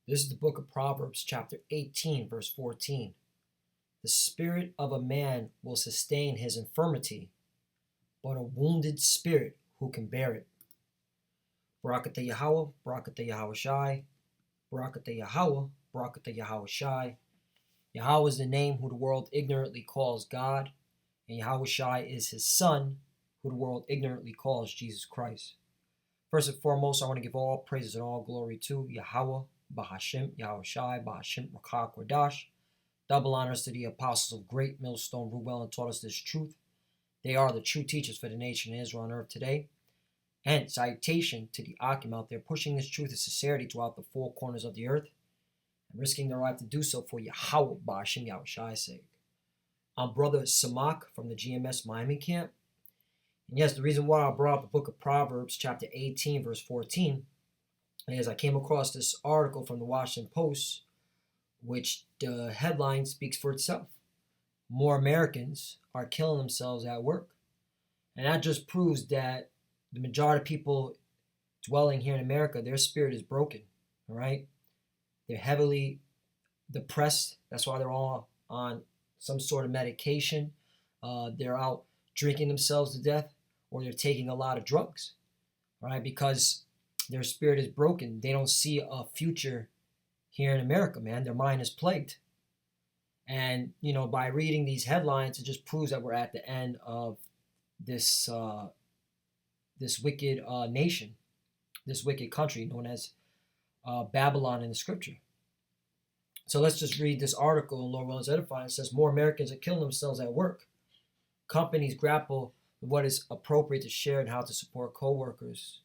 This is the book of Proverbs, chapter 18, verse 14. The spirit of a man will sustain his infirmity, but a wounded spirit who can bear it. Barakatah Yahweh, Barakatah Yahweh Shai, Barakatah Yahweh, Barakatah Yahweh Shai. Yahweh is the name who the world ignorantly calls God, and Yahweh Shai is his son, who the world ignorantly calls Jesus Christ. First and foremost, I want to give all praises and all glory to Yahweh, Bahashim, Yahweh Shai, Bahashim, Rakah, Kodash. Double honors to the apostles of great Millstone, who well and taught us this truth. They are the true teachers for the nation of Israel on earth today. And citation to the Akim out there pushing this truth of sincerity throughout the four corners of the earth and risking their life to do so for Yahweh, Bahashim, Yahweh Shai's sake. I'm Brother Samak from the GMS Miami camp. And yes, the reason why I brought up the book of Proverbs, chapter 18, verse 14, is I came across this article from the Washington Post, which the headline speaks for itself. More Americans are killing themselves at work. And that just proves that the majority of people dwelling here in America, their spirit is broken, all right? They're heavily depressed. That's why they're all on some sort of medication. They're out drinking themselves to death, or they're taking a lot of drugs, right? Because their spirit is broken. They don't see a future here in America, man. Their mind is plagued. And, by reading these headlines, it just proves that we're at the end of this this wicked nation, this wicked country known as Babylon in the scripture. So let's just read this article in Lord Willis Edifying. It says, more Americans are killing themselves at work. Companies grapple with what is appropriate to share and how to support co-workers.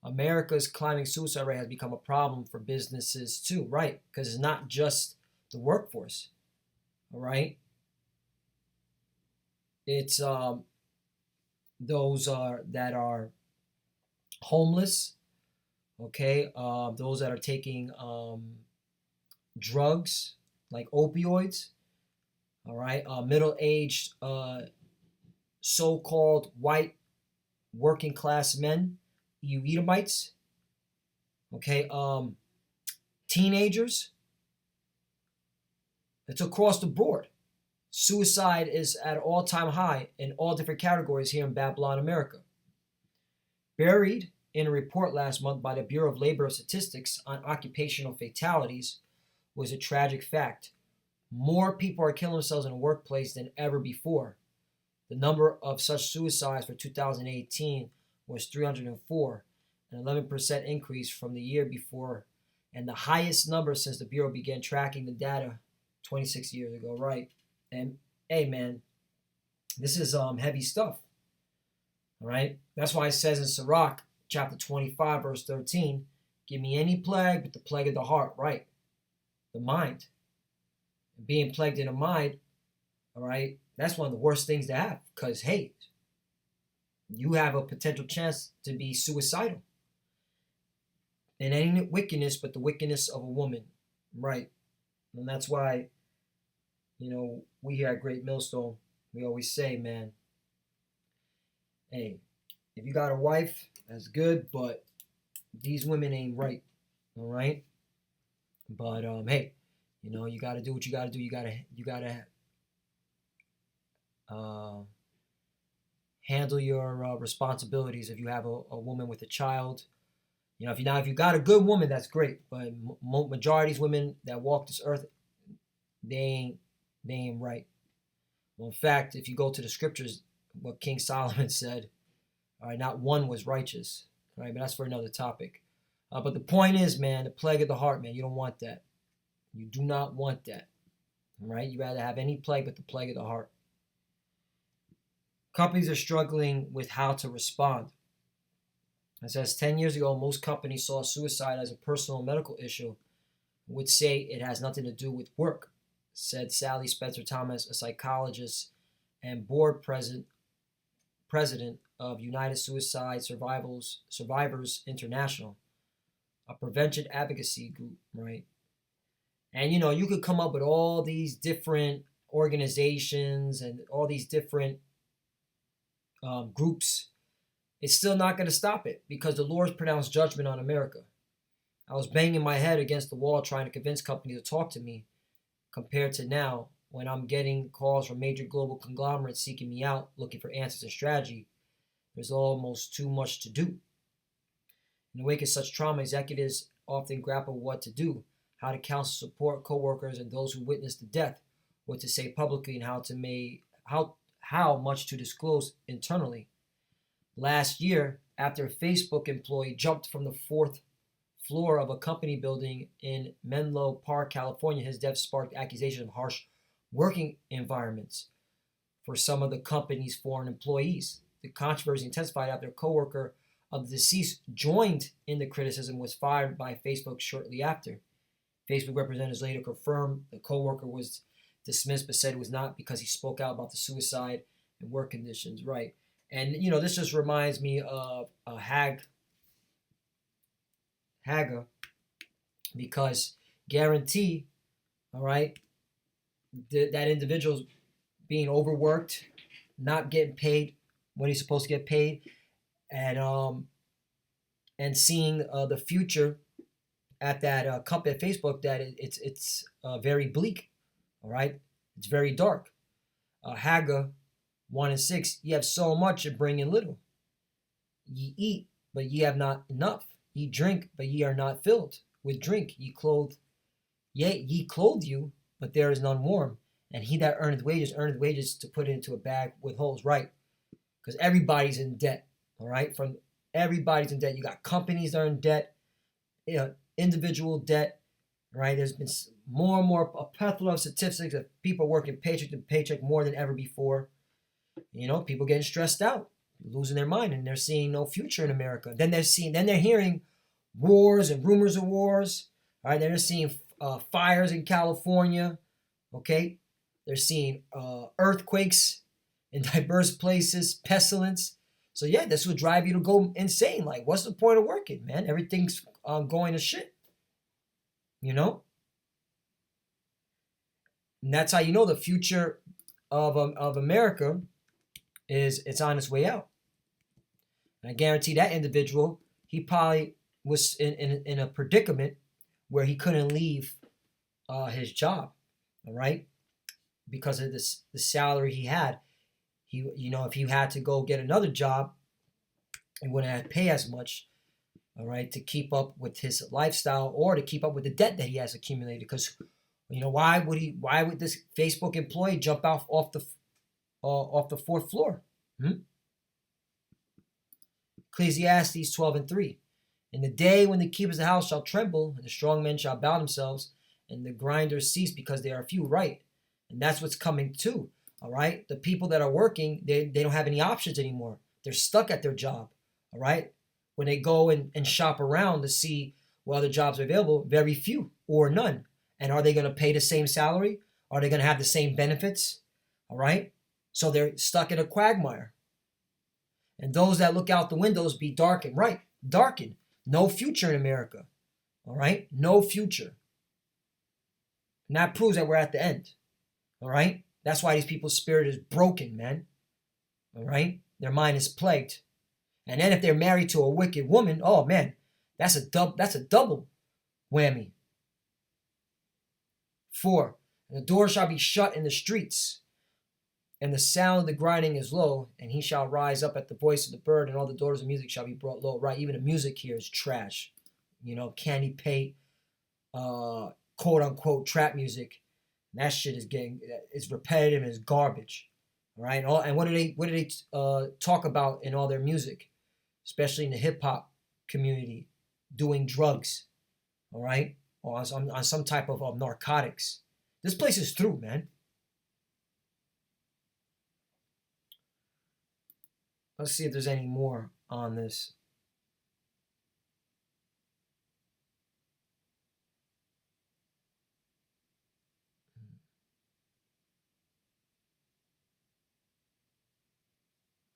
America's climbing suicide rate has become a problem for businesses too, right? Because it's not just the workforce, all right? It's those that are homeless, okay? Those that are taking drugs like opioids, all right? Middle-aged so-called white working class men, you Edomites, okay? Teenagers. It's across the board. Suicide is at an all-time high in all different categories here in Babylon, America. Buried in a report last month by the Bureau of Labor Statistics on occupational fatalities was a tragic fact. More people are killing themselves in the workplace than ever before. The number of such suicides for 2018 was 304, an 11% increase from the year before, and the highest number since the Bureau began tracking the data 26 years ago, right? And hey, man, this is heavy stuff, all right? That's why it says in Sirach, chapter 25, verse 13, give me any plague but the plague of the heart, right? The mind. And being plagued in the mind, all right, that's one of the worst things to have because, hey, you have a potential chance to be suicidal. And ain't wickedness but the wickedness of a woman, right? And that's why, we here at Great Millstone, we always say, man, hey, if you got a wife, that's good, but these women ain't right, all right? But hey, you got to do what you got to do. You gotta handle your responsibilities. If you have a woman with a child, if you got a good woman, that's great. But majority of women that walk this earth, they ain't right. Well, in fact, if you go to the scriptures, what King Solomon said, all right, not one was righteous. All right, but that's for another topic. But the point is, man, the plague of the heart, man, you don't want that. You do not want that. All right, you rather have any plague but the plague of the heart. Companies are struggling with how to respond. It says 10 years ago, most companies saw suicide as a personal medical issue, would say it has nothing to do with work, said Sally Spencer Thomas, a psychologist and board president of United Suicide Survivors International, a prevention advocacy group, right? And you could come up with all these different organizations and all these different groups. It's still not going to stop it because the Lord's pronounced judgment on America. I was banging my head against the wall trying to convince companies to talk to me, compared to now when I'm getting calls from major global conglomerates seeking me out, looking for answers and strategy. There's almost too much to do. In the wake of such trauma, executives often grapple with what to do, how to counsel, support coworkers and those who witnessed the death, what to say publicly, and how much to disclose internally. Last year, after a Facebook employee jumped from the fourth floor of a company building in Menlo Park, California, his death sparked accusations of harsh working environments for some of the company's foreign employees. The controversy intensified after a coworker of the deceased joined in the criticism, was fired by Facebook shortly after. Facebook representatives later confirmed the coworker was dismissed, but said it was not because he spoke out about the suicide and work conditions. Right. And, this just reminds me of Haga, because guarantee, all right, that individual's being overworked, not getting paid when he's supposed to get paid, and seeing the future at that company at Facebook, that it's very bleak. All right, it's very dark. Haga 1:6. You have so much and bring in little. Ye eat, but ye have not enough. Ye drink, but ye are not filled with drink. Ye clothe, yea, ye clothe you, but there is none warm. And he that earneth wages to put it into a bag with holes. Right, because everybody's in debt. All right, everybody's in debt. You got companies that are in debt, individual debt. Right, there's been more and more a plethora of statistics of people working paycheck to paycheck more than ever before. People getting stressed out, losing their mind, and they're seeing no future in America. Then they're hearing wars and rumors of wars. All right, they're seeing fires in California. Okay, they're seeing earthquakes in diverse places, pestilence. So yeah, this would drive you to go insane. Like, what's the point of working, man? Everything's going to shit. And that's how you know the future of America it's on its way out. And I guarantee that individual, he probably was in a predicament where he couldn't leave his job, all right, because of the salary he had. If he had to go get another job, he wouldn't have to pay as much, all right, to keep up with his lifestyle or to keep up with the debt that he has accumulated. Because why would this Facebook employee jump off the fourth floor? Ecclesiastes 12:3. In the day when the keepers of the house shall tremble, and the strong men shall bow themselves, and the grinders cease because they are few. Right, and that's what's coming too. All right, the people that are working, they don't have any options anymore. They're stuck at their job. All right, when they go and shop around to see what other jobs are available, very few or none. And are they going to pay the same salary? Are they going to have the same benefits? All right, so they're stuck in a quagmire. And those that look out the windows be darkened. Right, darkened. No future in America. All right, no future. And that proves that we're at the end. All right, that's why these people's spirit is broken, man. All right, their mind is plagued. And then if they're married to a wicked woman, oh man, that's a double whammy. 4. And the door shall be shut in the streets, and the sound of the grinding is low, and he shall rise up at the voice of the bird, and all the daughters of music shall be brought low. Right, even the music here is trash. Candy Pate, quote unquote trap music. That shit is repetitive and is garbage. All right, and what do they talk about in all their music, especially in the hip hop community? Doing drugs, all right, or on some type of narcotics. This place is through, man. Let's see if there's any more on this.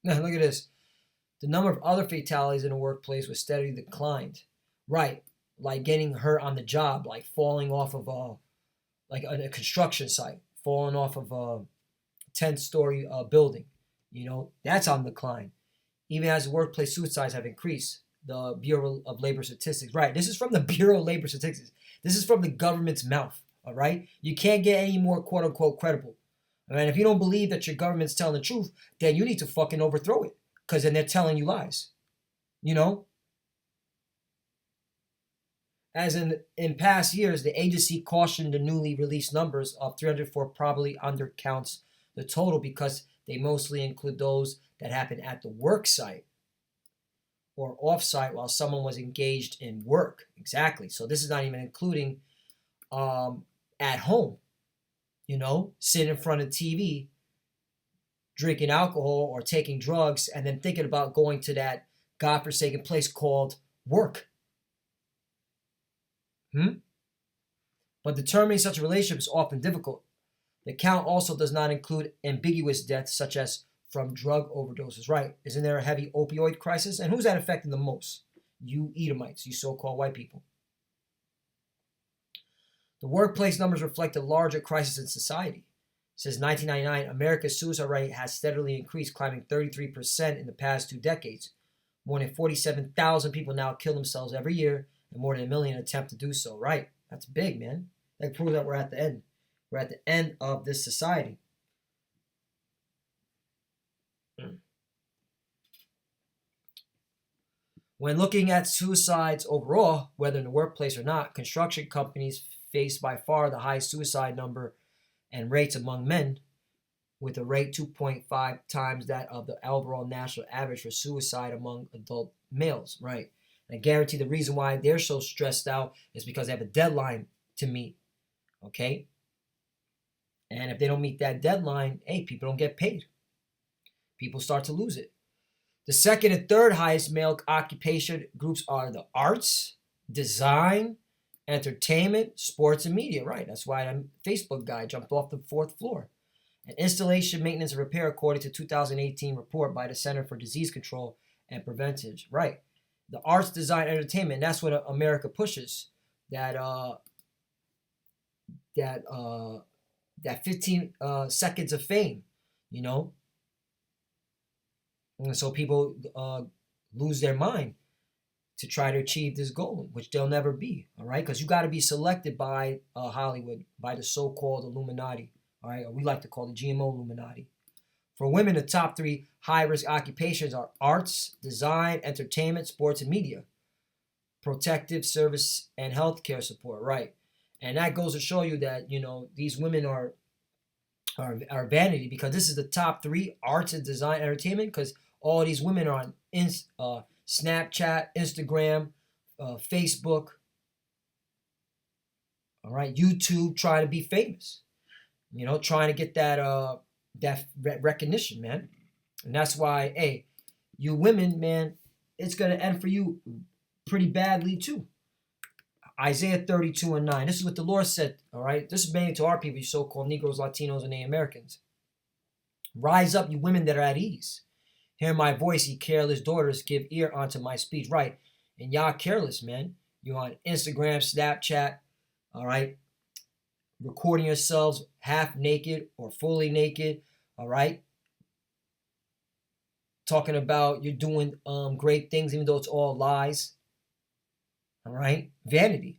Now, look at this. The number of other fatalities in the workplace was steadily declined. Right, like getting hurt on the job, like falling off of a construction site, falling off of a 10-story building. That's on decline. Even as workplace suicides have increased, the Bureau of Labor Statistics. Right. This is from the Bureau of Labor Statistics. This is from the government's mouth. All right. You can't get any more quote unquote credible. All right. If you don't believe that your government's telling the truth, then you need to fucking overthrow it, because then they're telling you lies. You know? As in past years, the agency cautioned the newly released numbers of 304 probably undercounts the total, because they mostly include those that happen at the work site or off-site while someone was engaged in work. Exactly. So this is not even including at home, you know, sitting in front of TV, drinking alcohol or taking drugs, and then thinking about going to that godforsaken place called work. But determining such a relationship is often difficult. The count also does not include ambiguous deaths, such as from drug overdoses. Right. Isn't there a heavy opioid crisis? And who's that affecting the most? You Edomites, you so-called white people. The workplace numbers reflect a larger crisis in society. Since 1999, America's suicide rate has steadily increased, climbing 33% in the past 2 decades. More than 47,000 people now kill themselves every year, and more than 1 million attempt to do so. Right. That's big, man. That proves that we're at the end. We're at the end of this society. When looking at suicides overall, whether in the workplace or not, construction companies face by far the highest suicide number and rates among men, with a rate 2.5 times that of the overall national average for suicide among adult males. Right. And I guarantee the reason why they're so stressed out is because they have a deadline to meet. Okay? And if they don't meet that deadline, hey, people don't get paid. People start to lose it. The second and third highest male occupation groups are the arts, design, entertainment, sports, and media. Right. That's why that Facebook guy jumped off the 4th floor. And installation, maintenance, and repair, according to 2018 report by the Center for Disease Control and Prevention. Right. The arts, design, entertainment, that's what America pushes. That 15 seconds of fame, you know? And so people lose their mind to try to achieve this goal, which they'll never be, all right? Because you got to be selected by Hollywood, by the so-called Illuminati, all right? Or we like to call the GMO Illuminati. For women, the top 3 high-risk occupations are arts, design, entertainment, sports, and media. Protective service and healthcare support, right? And that goes to show you that, you know, these women are vanity, because this is the top 3, arts and design, entertainment, because all these women are on Snapchat, Instagram, Facebook, all right, YouTube, trying to be famous, you know, trying to get that recognition, man. And that's why, hey, you women, man, it's going to end for you pretty badly too. Isaiah 32:9. This is what the Lord said, all right? This is mainly to our people, you so-called Negroes, Latinos, and Native Americans. Rise up, you women that are at ease. Hear my voice, ye careless daughters. Give ear unto my speech. Right. And y'all careless, man. You're on Instagram, Snapchat, all right? Recording yourselves half naked or fully naked, all right? Talking about you're doing great things, even though it's all lies. All right? Vanity.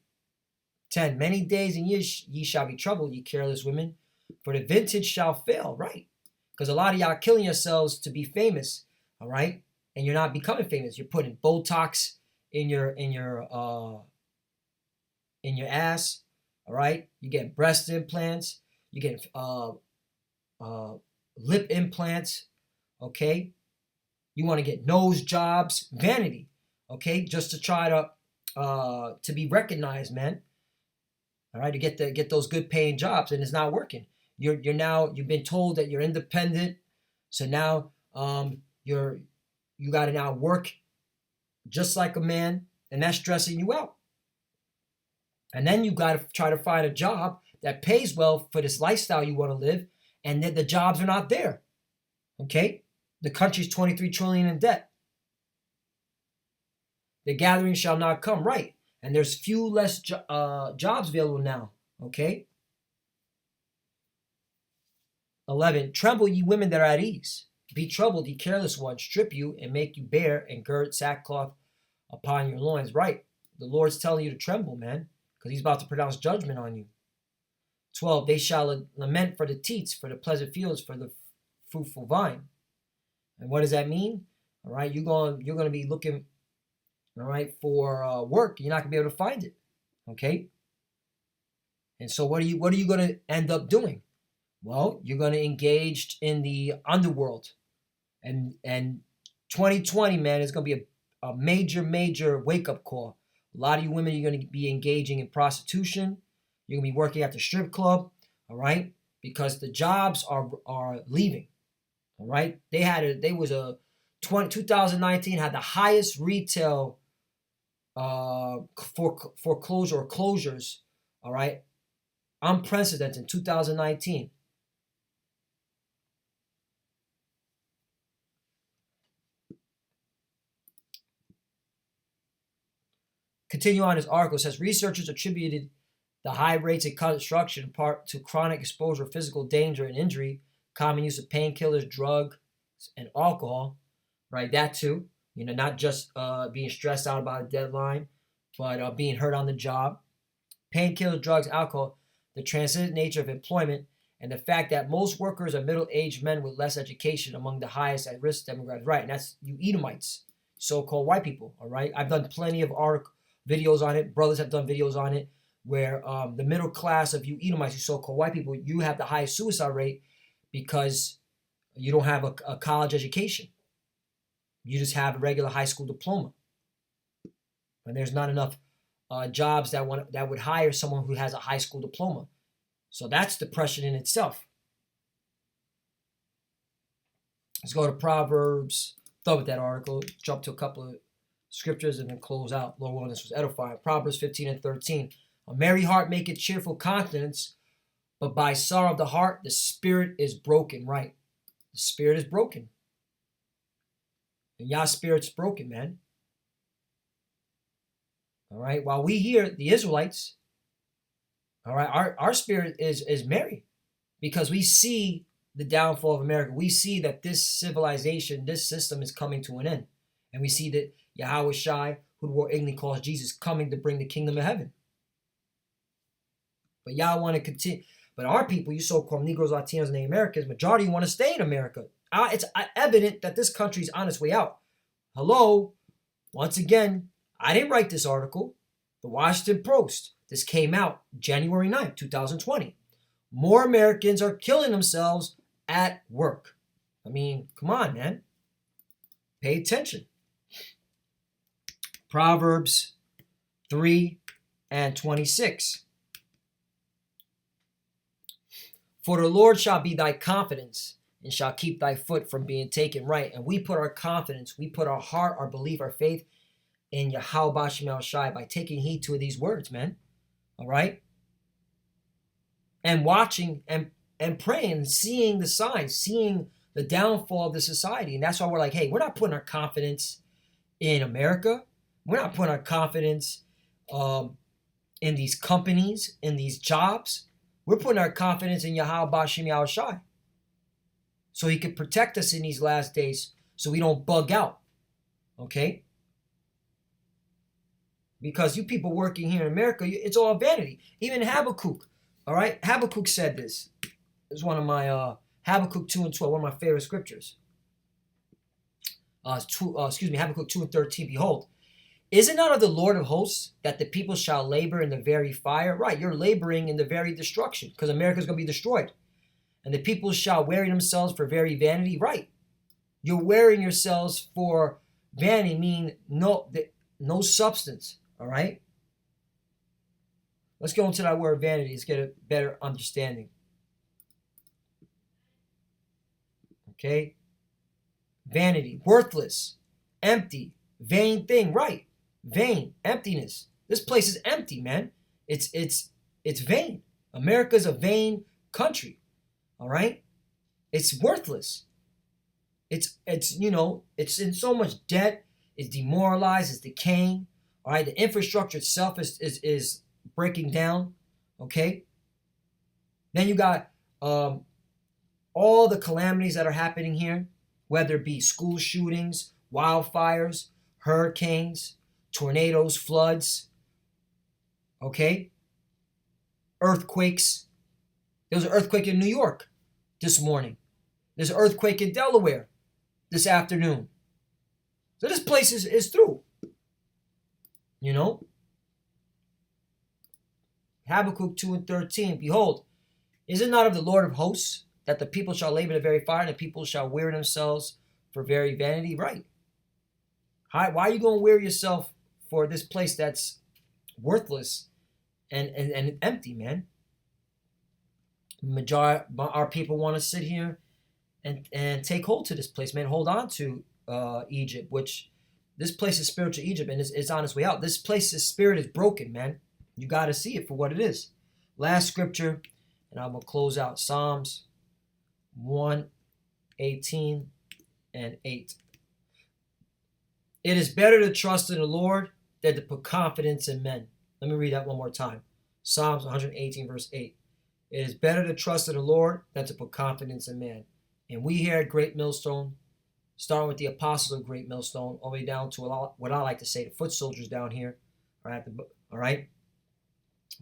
10. Many days and years ye shall be troubled, ye careless women, for the vintage shall fail. Right? Because a lot of y'all killing yourselves to be famous. All right? And you're not becoming famous. You're putting Botox in your ass. All right? You get breast implants. You get lip implants. Okay? You want to get nose jobs. Vanity. Okay? Just to try to be recognized, man. All right, to get those good paying jobs, and it's not working. You've been told that you're independent, so now you got to now work just like a man, and that's stressing you out. And then you got to try to find a job that pays well for this lifestyle you want to live, and then the jobs are not there. Okay, the country's 23 trillion in debt. The gathering shall not come, right? And there's few less jobs available now, okay? 11, tremble ye women that are at ease. Be troubled, ye careless ones, strip you and make you bare and gird sackcloth upon your loins. Right. The Lord's telling you to tremble, man, because he's about to pronounce judgment on you. 12, they shall lament for the teats, for the pleasant fields, for the fruitful vine. And what does that mean? All right, you're going to be looking, all right, for work. You're not going to be able to find it. Okay? And so what are you going to end up doing? Well, you're going to engage in the underworld. And 2020, man, is going to be a major wake-up call. A lot of you women, you're going to be engaging in prostitution. You're going to be working at the strip club, all right? Because the jobs are leaving, all right? 2019 had the highest retail foreclosure or closures, all right? Unprecedented in 2019. Continue on, his article. It says researchers attributed the high rates of construction in part to chronic exposure, physical danger, and injury, common use of painkillers, drugs, and alcohol, right? That too. Not just being stressed out about a deadline, but being hurt on the job. Painkillers, drugs, alcohol, the transient nature of employment, and the fact that most workers are middle-aged men with less education among the highest at-risk demographics. Right, and that's you Edomites, so-called white people, all right? I've done plenty of videos on it. Brothers have done videos on it where the middle class of you Edomites, you so-called white people, you have the highest suicide rate because you don't have a college education. You just have a regular high school diploma. And there's not enough jobs that would hire someone who has a high school diploma. So that's depression in itself. Let's go to Proverbs. Done with that article. Jump to a couple of scriptures and then close out. Lord willing, this was edifying. Proverbs 15 and 13. A merry heart maketh cheerful countenance, but by sorrow of the heart the spirit is broken. Right. The spirit is broken. And Yah's spirit's broken, man. All right. While we here, the Israelites, all right, our spirit is merry because we see the downfall of America. We see that this civilization, this system is coming to an end. And we see that Yahweh Shai, who the world ignorantly calls Jesus, coming to bring the kingdom of heaven. But y'all want to continue. But our people, you so-called Negroes, Latinos, and the Americans, majority want to stay in America. It's evident that this country is on its way out. Hello? Once again, I didn't write this article. The Washington Post. This came out January 9th, 2020. More Americans are killing themselves at work. I mean, come on, man. Pay attention. Proverbs 3 and 26. For the Lord shall be thy confidence, and shall keep thy foot from being taken. Right. And we put our confidence, we put our heart, our belief, our faith in Yahweh Bashim Shai by taking heed to these words, man. All right. And watching and praying, seeing the signs, seeing the downfall of the society. And that's why we're like, hey, we're not putting our confidence in America. We're not putting our confidence in these companies, in these jobs. We're putting our confidence in Yahweh Bashim Yahushai. So he could protect us in these last days so we don't bug out. Okay? Because you people working here in America, it's all vanity. Even Habakkuk, all right? Habakkuk said this. It's one of my, Habakkuk 2 and 12, one of my favorite scriptures. Habakkuk 2 and 13, behold, is it not of the Lord of hosts that the people shall labor in the very fire? Right, you're laboring in the very destruction because America's going to be destroyed. And the people shall weary themselves for very vanity. Right, you're wearing yourselves for vanity, meaning no substance. All right, let's go into that word vanity. Let's get a better understanding. Okay, vanity, worthless, empty, vain thing. Right. Vain, emptiness. This place is empty, man. It's vain. America's a vain country. All right? It's worthless. It's in so much debt. It's demoralized. It's decaying. All right? The infrastructure itself is breaking down. Okay? Then you got all the calamities that are happening here, whether it be school shootings, wildfires, hurricanes, tornadoes, floods, okay? Earthquakes. There was an earthquake in New York this morning. There's an earthquake in Delaware this afternoon. So this place is through. You know? Habakkuk 2 and 13. Behold, is it not of the Lord of hosts that the people shall labor in the very fire, and the people shall weary themselves for very vanity? Right. Why are you going to wear yourself for this place that's worthless and empty, man? Our people want to sit here and take hold to this place, man. Hold on to Egypt, which this place is spiritual Egypt, and it's on its way out. This place's spirit is broken, man. You got to see it for what it is. Last scripture, and I'm going to close out. Psalms 1:18 and 8. It is better to trust in the Lord than to put confidence in men. Let me read that one more time. Psalms 118 verse 8. It is better to trust in the Lord than to put confidence in man. And we here at Great Millstone, starting with the apostles of Great Millstone, all the way down to what I like to say, the foot soldiers down here. All right?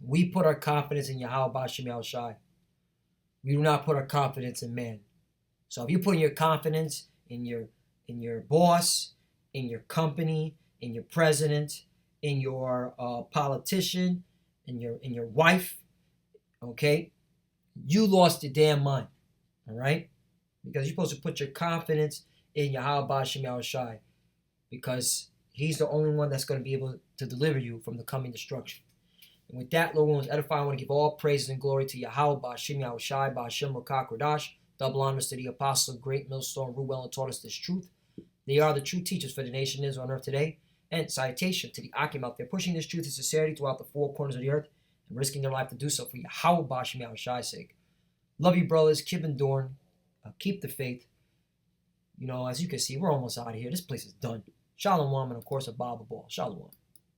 We put our confidence in Yahweh Ba'Shem Yahushai. We do not put our confidence in man. So if you put your confidence in your boss, in your company, in your president, in your politician, in your wife, okay, you lost your damn mind. All right, because you're supposed to put your confidence in Yahweh Ba'Shem Yahushai, because He's the only one that's going to be able to deliver you from the coming destruction. And with that, Lord, was edified. I want to give all praises and glory to Yahweh Ba'Shem Yahushai, Ba'Shem Rokah Kodash. Double honors to the apostles of Great Millstone, who well and taught us this truth. They are the true teachers for the nation of Israel on earth today. And citation to the Akim out there, pushing this truth and sincerity throughout the four corners of the earth and risking their life to do so for Yahweh Ba'Shem Yahushai's sake. Love you, brothers. Kib and Dorn. Keep the faith. You know, as you can see, we're almost out of here. This place is done. Shalom, and of course, a Bible ball. Shalom.